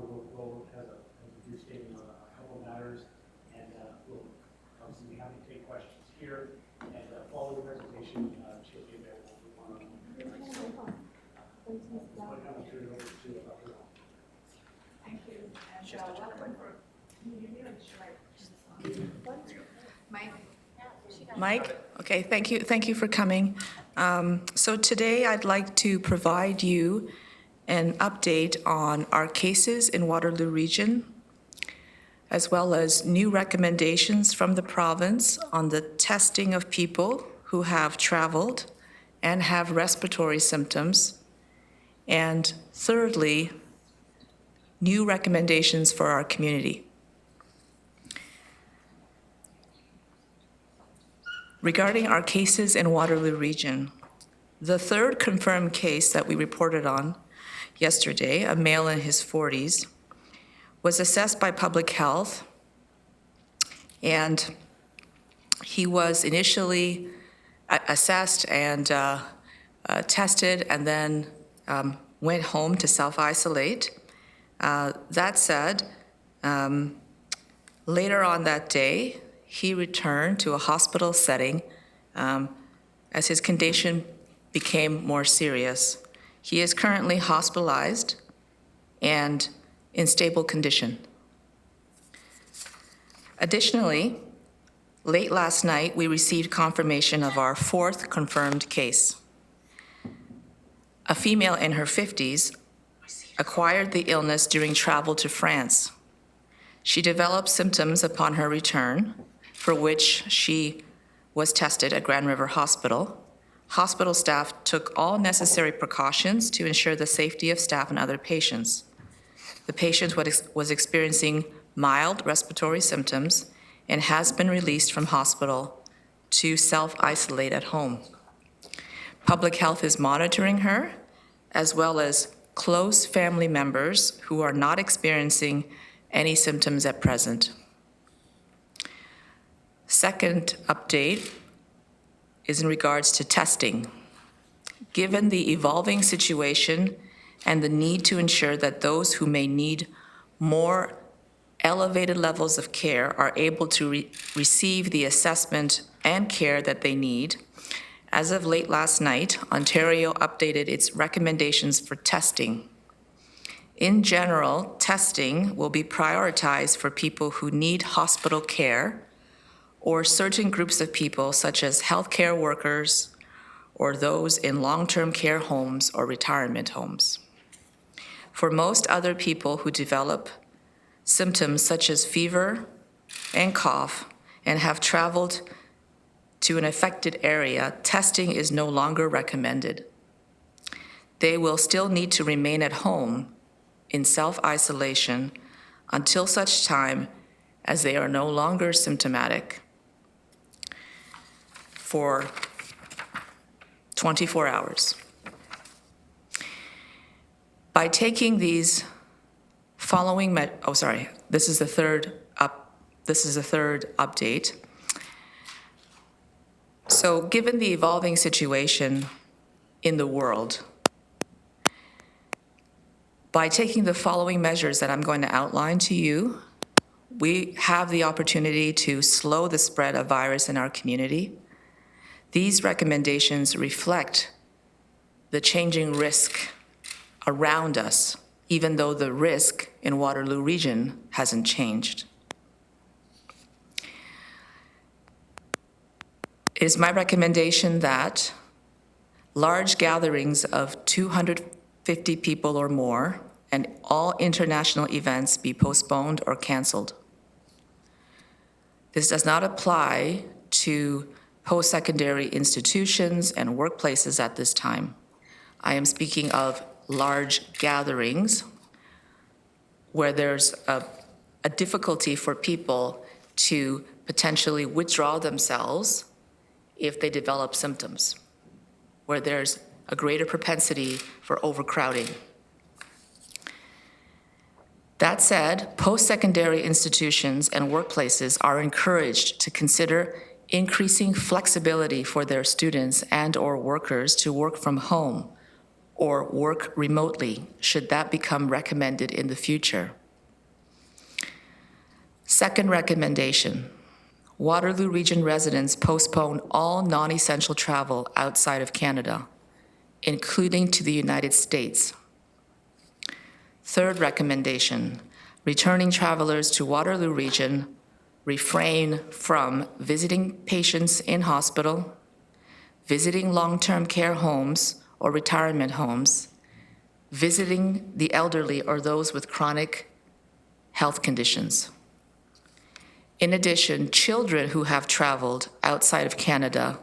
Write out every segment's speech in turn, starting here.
we'll have a brief statement on a couple of matters, and we'll obviously be happy to take questions here. And following the presentation, she'll be available for one-on-one. Thank you. And welcome for, can you hear me or should I? Mike? Okay, thank you for coming. So today I'd like to provide you an update on our cases in Waterloo Region, as well as new recommendations from the province on the testing of people who have traveled and have respiratory symptoms. And thirdly, new recommendations for our community. Regarding our cases in Waterloo Region, the third confirmed case that we reported on yesterday, a male in his 40s, was assessed by public health, and he was initially assessed and tested and then went home to self-isolate. That said, later on that day, he returned to a hospital setting as his condition became more serious. He is currently hospitalized and in stable condition. Additionally, late last night, we received confirmation of our fourth confirmed case. A female in her 50s acquired the illness during travel to France. She developed symptoms upon her return, for which she was tested at Grand River Hospital. Hospital staff took all necessary precautions to ensure the safety of staff and other patients. The patient was experiencing mild respiratory symptoms and has been released from hospital to self-isolate at home. Public health is monitoring her, as well as close family members who are not experiencing any symptoms at present. Second update is in regards to testing. Given the evolving situation and the need to ensure that those who may need more elevated levels of care are able to receive the assessment and care that they need, as of late last night, Ontario updated its recommendations for testing. In general, testing will be prioritized for people who need hospital care or certain groups of people such as healthcare workers or those in long-term care homes or retirement homes. For most other people who develop symptoms such as fever and cough and have traveled to an affected area, testing is no longer recommended. They will still need to remain at home in self-isolation until such time as they are no longer symptomatic for 24 hours. By taking these following, this is the third update. So given the evolving situation in the world, by taking the following measures that I'm going to outline to you, we have the opportunity to slow the spread of virus in our community. These recommendations reflect the changing risk around us, even though the risk in Waterloo Region hasn't changed. It is my recommendation that large gatherings of 250 people or more and all international events be postponed or canceled. This does not apply to post-secondary institutions and workplaces at this time. I am speaking of large gatherings where there's a difficulty for people to potentially withdraw themselves if they develop symptoms, where there's a greater propensity for overcrowding. That said, post-secondary institutions and workplaces are encouraged to consider increasing flexibility for their students and/or workers to work from home or work remotely, should that become recommended in the future. Second recommendation, Waterloo Region residents postpone all non-essential travel outside of Canada, including to the United States. Third recommendation, returning travelers to Waterloo Region refrain from visiting patients in hospital, visiting long-term care homes or retirement homes, visiting the elderly or those with chronic health conditions. In addition, children who have traveled outside of Canada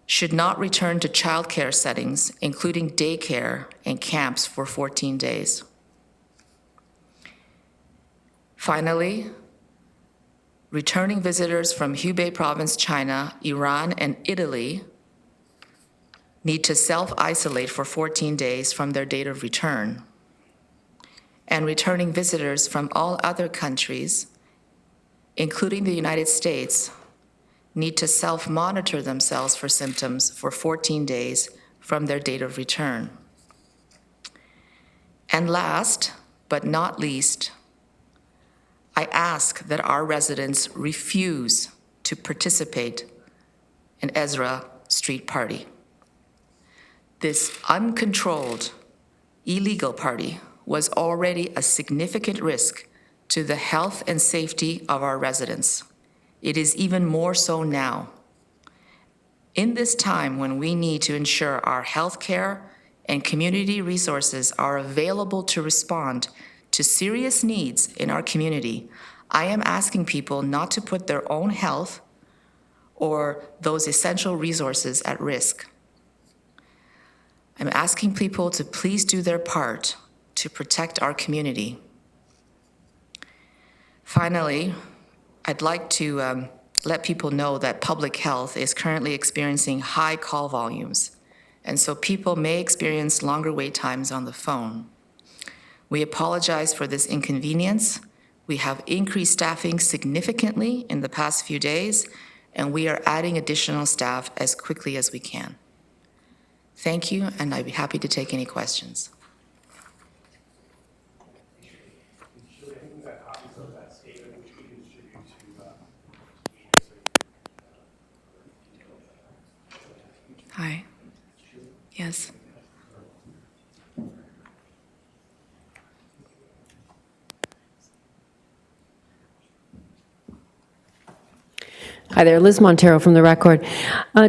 should not return to childcare settings, including daycare and camps, for 14 days. Finally, returning visitors from Hubei Province, China, Iran, and Italy need to self-isolate for 14 days from their date of return. And returning visitors from all other countries, including the United States, need to self-monitor themselves for symptoms for 14 days from their date of return. And last, but not least, I ask that our residents refuse to participate in Ezra Street Party. This uncontrolled, illegal party was already a significant risk to the health and safety of our residents. It is even more so now. In this time when we need to ensure our healthcare and community resources are available to respond to serious needs in our community, I am asking people not to put their own health or those essential resources at risk. I'm asking people to please do their part to protect our community. Finally, I'd like to let people know that public health is currently experiencing high call volumes, and so people may experience longer wait times on the phone. We apologize for this inconvenience. We have increased staffing significantly in the past few days, and we are adding additional staff as quickly as we can. Thank you, and I'd be happy to take any questions. Julie, I think we've got copies of that statement, which we can distribute to Hi. Yes. Hi there, Liz Montero from The Record.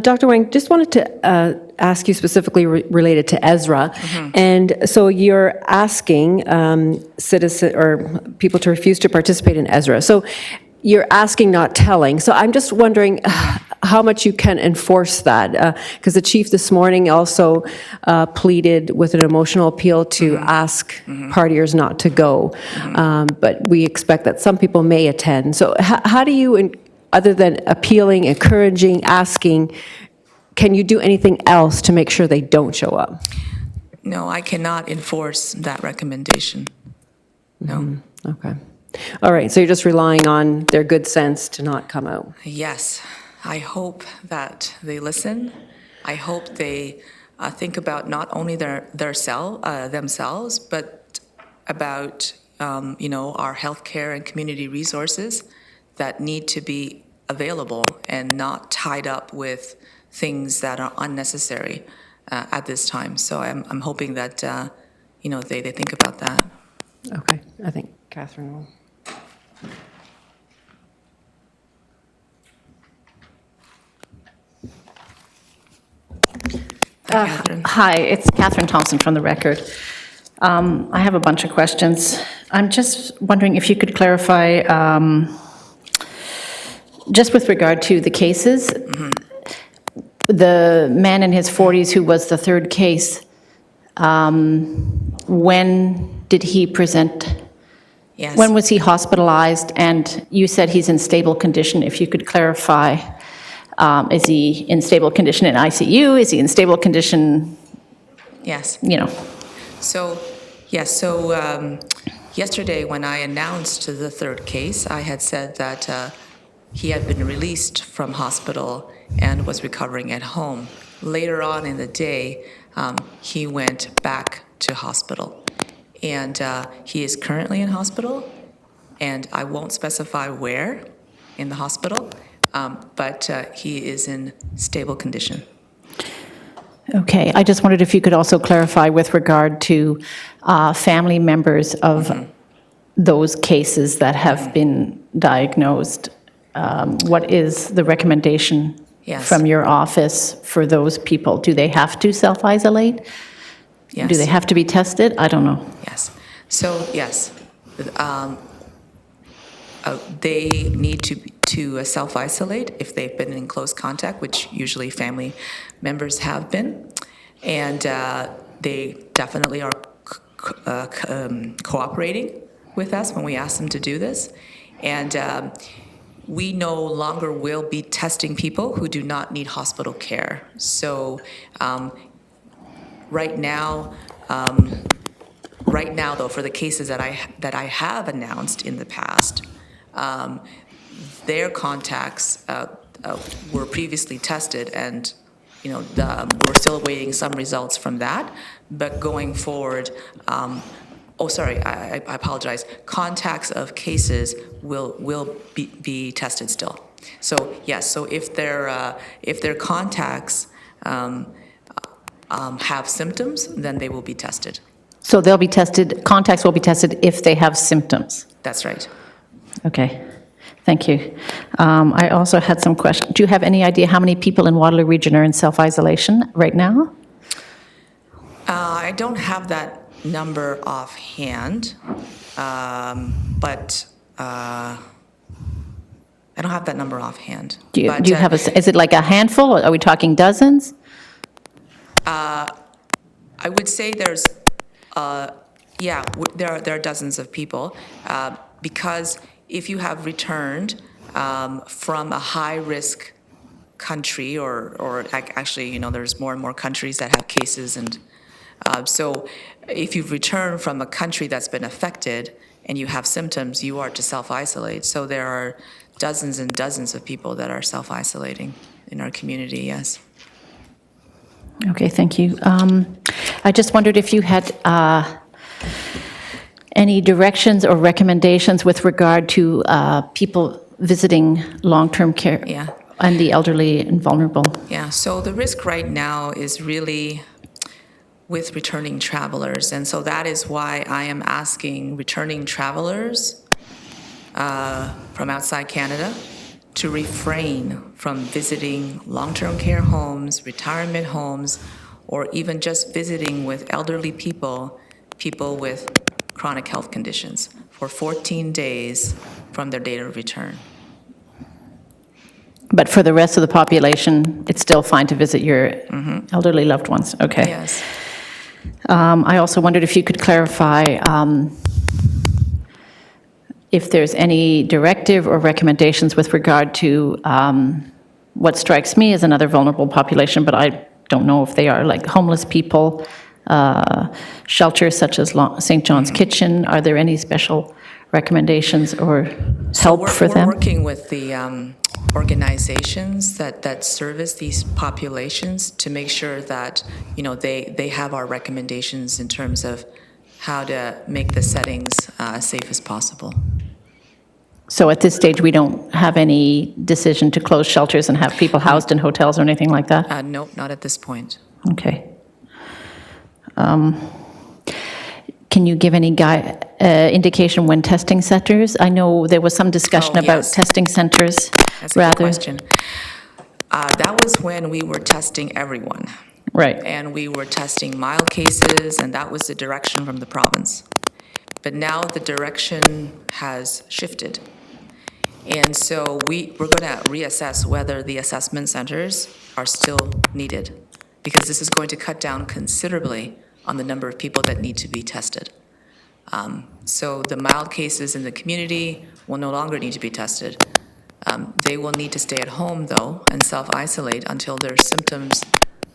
Dr. Wang, just wanted to ask you specifically related to Ezra. And so you're asking citizen or people to refuse to participate in Ezra. So you're asking, not telling. So I'm just wondering how much you can enforce that. Because the chief this morning also pleaded with an emotional appeal to ask partiers not to go. But we expect that some people may attend. So how do you, other than appealing, encouraging, asking, can you do anything else to make sure they don't show up? No, I cannot enforce that recommendation. No. Okay. All right, so you're just relying on their good sense to not come out. Yes, I hope that they listen. I hope they think about not only themselves, but about our healthcare and community resources that need to be available and not tied up with things that are unnecessary at this time. So I'm hoping that they think about that. Okay, I think Catherine will. Catherine. Hi, it's Catherine Thompson from The Record. I have a bunch of questions. I'm just wondering if you could clarify, just with regard to the cases, the man in his 40s who was the third case, when did he present? Yes. When was he hospitalized? And you said he's in stable condition. If you could clarify, is he in stable condition in ICU? Is he in stable condition? Yes. So, yesterday when I announced the third case, I had said that he had been released from hospital and was recovering at home. Later on in the day, he went back to hospital. And he is currently in hospital, and I won't specify where in the hospital, but he is in stable condition. Okay, I just wondered if you could also clarify with regard to family members of those cases that have been diagnosed. What is the recommendation Yes. from your office for those people? Do they have to self-isolate? Yes. Do they have to be tested? I don't know. Yes. So, yes, they need to self-isolate if they've been in close contact, which usually family members have been. And they definitely are cooperating with us when we ask them to do this. And we no longer will be testing people who do not need hospital care. So right now, though, for the cases that I have announced in the past, their contacts were previously tested, and we're still awaiting some results from that. But going forward, I apologize. Contacts of cases will be tested still. So yes, so if their contacts have symptoms, then they will be tested. So they'll be tested, contacts will be tested if they have symptoms? That's right. Okay, thank you. I also had some questions. Do you have any idea how many people in Waterloo Region are in self-isolation right now? I don't have that number offhand, but I don't have that number offhand. Do you have is it like a handful, or are we talking dozens? I would say there's, there are dozens of people, because if you have returned from a high-risk country, or actually, there's more and more countries that have cases, and so if you've returned from a country that's been affected and you have symptoms, you are to self-isolate. So there are dozens and dozens of people that are self-isolating in our community, yes. Okay, thank you. I just wondered if you had any directions or recommendations with regard to people visiting long-term care Yeah. and the elderly and vulnerable. Yeah, so the risk right now is really with returning travelers. And so that is why I am asking returning travelers from outside Canada to refrain from visiting long-term care homes, retirement homes, or even just visiting with elderly people with chronic health conditions for 14 days from their date of return. But for the rest of the population, it's still fine to visit your elderly loved ones? Okay. Yes. I also wondered if you could clarify if there's any directive or recommendations with regard to what strikes me as another vulnerable population, but I don't know if they are, like homeless people, shelters such as St. John's Kitchen. Are there any special recommendations or help for them? We're working with the organizations that service these populations to make sure that they have our recommendations in terms of how to make the settings as safe as possible. So at this stage, we don't have any decision to close shelters and have people housed in hotels or anything like that? Nope, not at this point. Okay. Can you give any indication when testing centers? I know there was some discussion about yes. testing centers. That's a good question. That was when we were testing everyone. Right. And we were testing mild cases, and that was the direction from the province. But now the direction has shifted. And so we're going to reassess whether the assessment centers are still needed, because this is going to cut down considerably on the number of people that need to be tested. So the mild cases in the community will no longer need to be tested. They will need to stay at home, though, and self-isolate until their symptoms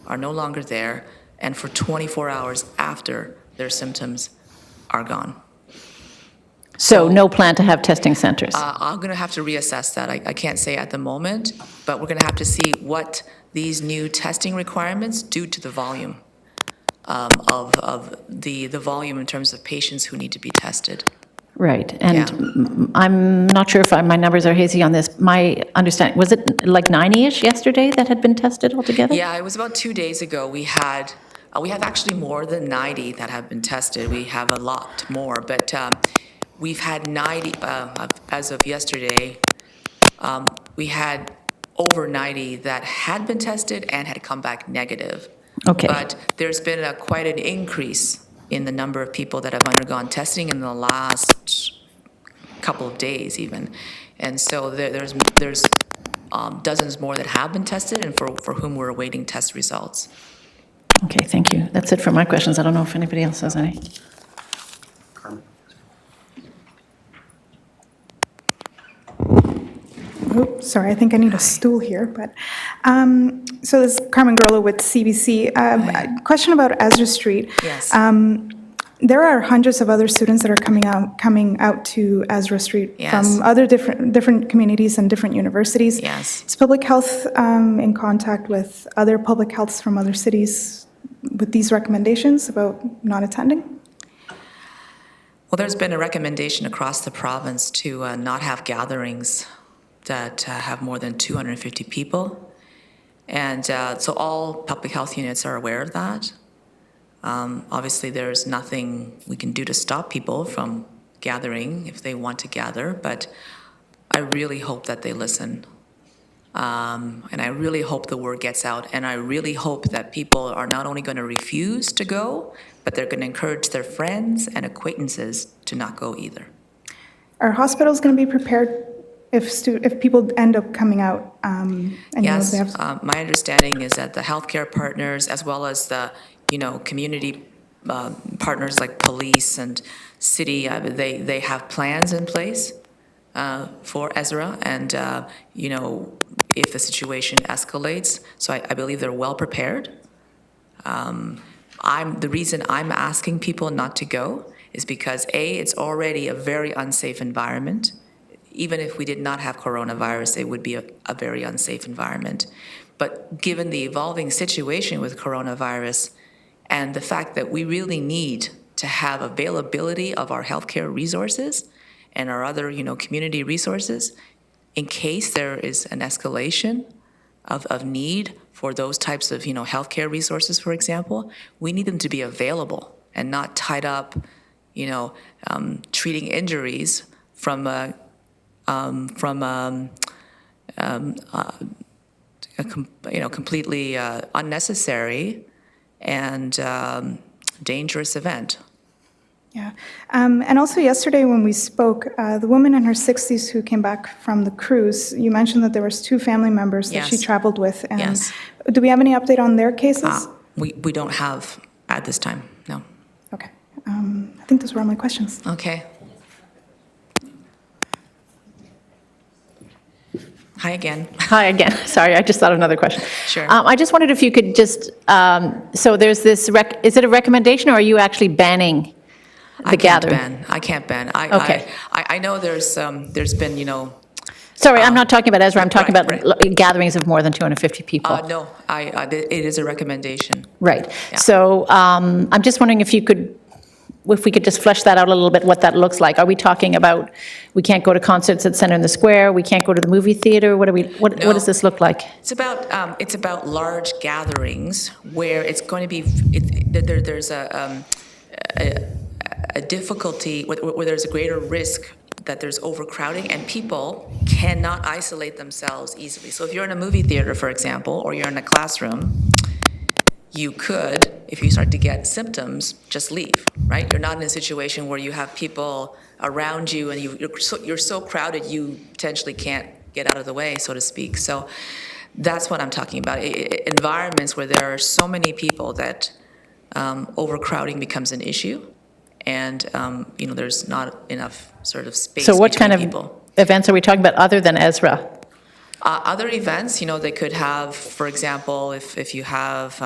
are no longer there, and for 24 hours after their symptoms are gone. So no plan to have testing centers? I'm going to have to reassess that. I can't say at the moment, but we're going to have to see what these new testing requirements do to the volume. of the volume in terms of patients who need to be tested. Right, and Yeah. I'm not sure if my numbers are hazy on this. My understanding, was it like 90-ish yesterday that had been tested altogether? Yeah, it was about 2 days ago. We have actually more than 90 that have been tested. We have a lot more, but we've had 90, as of yesterday, we had over 90 that had been tested and had come back negative. Okay. But there's been quite an increase in the number of people that have undergone testing in the last couple of days even. And so there's dozens more that have been tested and for whom we're awaiting test results. Okay, thank you. That's it for my questions. I don't know if anybody else has any. Oh, sorry, I think I need a stool here, but, so this is Carmen Grillo with CBC. A question about Ezra Street. Yes. There are hundreds of other students that are coming out to Ezra Street Yes. from other different communities and different universities. Yes. Is public health in contact with other public healths from other cities with these recommendations about not attending? Well, there's been a recommendation across the province to not have gatherings that have more than 250 people. And so all public health units are aware of that. Obviously, there's nothing we can do to stop people from gathering if they want to gather, but I really hope that they listen. And I really hope the word gets out, and I really hope that people are not only going to refuse to go, but they're going to encourage their friends and acquaintances to not go either. Are hospitals going to be prepared if people end up coming out? And Yes, they have... my understanding is that the healthcare partners, as well as the community partners like police and city, they have plans in place for Ezra, and if the situation escalates, so I believe they're well prepared. The reason I'm asking people not to go is because it's already a very unsafe environment. Even if we did not have coronavirus, it would be a very unsafe environment. But given the evolving situation with coronavirus and the fact that we really need to have availability of our healthcare resources and our other, community resources, in case there is an escalation of need for those types of, healthcare resources, for example, we need them to be available and not tied up, treating injuries from completely unnecessary and dangerous event. Yeah. And also yesterday when we spoke, the woman in her 60s who came back from the cruise, you mentioned that there was 2 family members that she Yes. traveled with. And Yes. do we have any update on their cases? We don't have at this time, no. Okay. I think those were all my questions. Okay. Hi again. Hi again. Sorry, I just thought of another question. Sure. I just wondered if you could just, so there's this, is it a recommendation or are you actually banning the gathering? I can't ban. Okay. I know there's been, Sorry, I'm not talking about Ezra, I'm talking right, about gatherings of more than 250 people. no, it is a recommendation. Right. Yeah. So I'm just wondering if we could just flesh that out a little bit, what that looks like. Are we talking about, we can't go to concerts at Center in the Square, we can't go to the movie theater? What does this look like? It's about large gatherings where it's going to be, there's a difficulty, where there's a greater risk that there's overcrowding and people cannot isolate themselves easily. So if you're in a movie theater, for example, or you're in a classroom, you could, if you start to get symptoms, just leave, right? You're not in a situation where you have people around you and you're so crowded you potentially can't get out of the way, so to speak. So that's what I'm talking about. Environments where there are so many people that overcrowding becomes an issue, and there's not enough sort of space So what between kind of people. events are we talking about other than Ezra? Other events, they could have, for example, if you have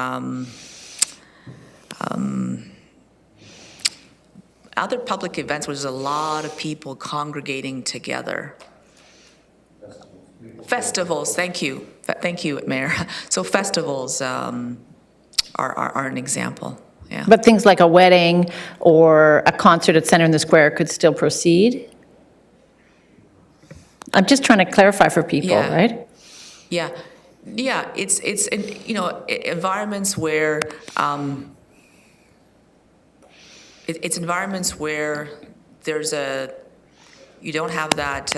other public events where there's a lot of people congregating together. Festivals, thank you. Thank you, Mayor. So festivals are an example, Yeah. But things like a wedding or a concert at Center in the Square could still proceed? I'm just trying to clarify for people, Yeah. right? Yeah, yeah, it's you know, environments where, it's environments where you don't have that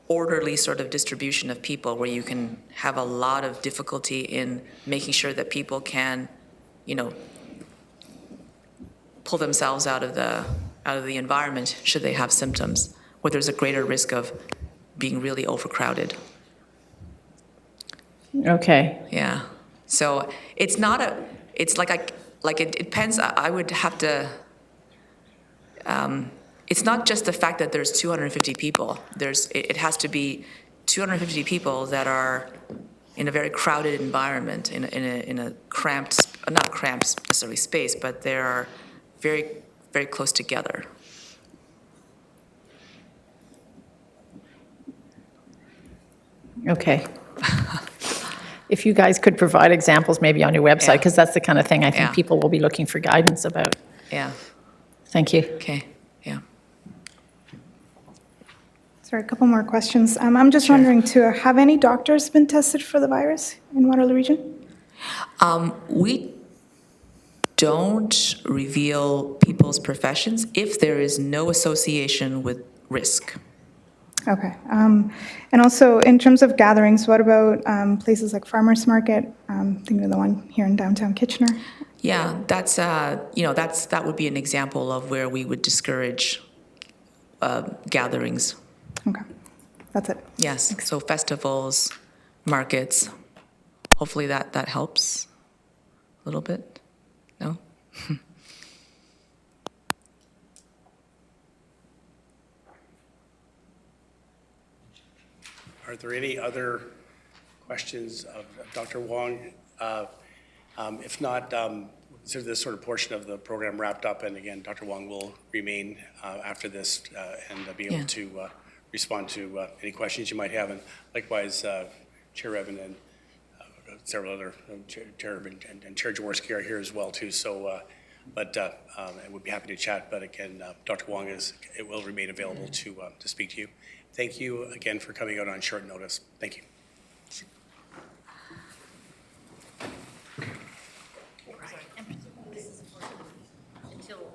orderly sort of distribution of people, where you can have a lot of difficulty in making sure that people can, you know, pull themselves out of the environment should they have symptoms, where there's a greater risk of being really overcrowded. Okay. Yeah. So it's not it's like it depends. I would have to, it's not just the fact that there's 250 people. It has to be 250 people that are in a very crowded environment, in a cramped, not cramped necessarily space, but they are very, very close together. Okay. If you guys could provide examples maybe on your website, Yeah. because that's the kind of thing I think Yeah. people will be looking for guidance about. Yeah. Thank you. Okay. Yeah. Sorry, a couple more questions. I'm just wondering too, have any doctors been tested for the virus in Waterloo Region? We don't reveal people's professions if there is no association with risk. Okay. And also, in terms of gatherings, what about places like Farmers Market? Thinking of the one here in downtown Kitchener. Yeah, that's that would be an example of where we would discourage gatherings. Okay, that's it. Yes, so festivals, markets. Hopefully that helps a little bit. No? Are there any other questions of Dr. Wong? If not, consider this sort of portion of the program wrapped up, and again, Dr. Wong will remain after this and be able Yeah. to respond to any questions you might have, and likewise, Chair Evan and several other, Chair and Chair Jaworski are here as well too. So, I would be happy to chat. But again, Dr. Wong will remain available to speak to you. Thank you again for coming out on short notice. Thank you. Until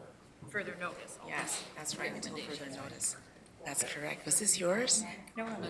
further notice. Yes, that's right, until further notice. That's correct. Was this yours? No,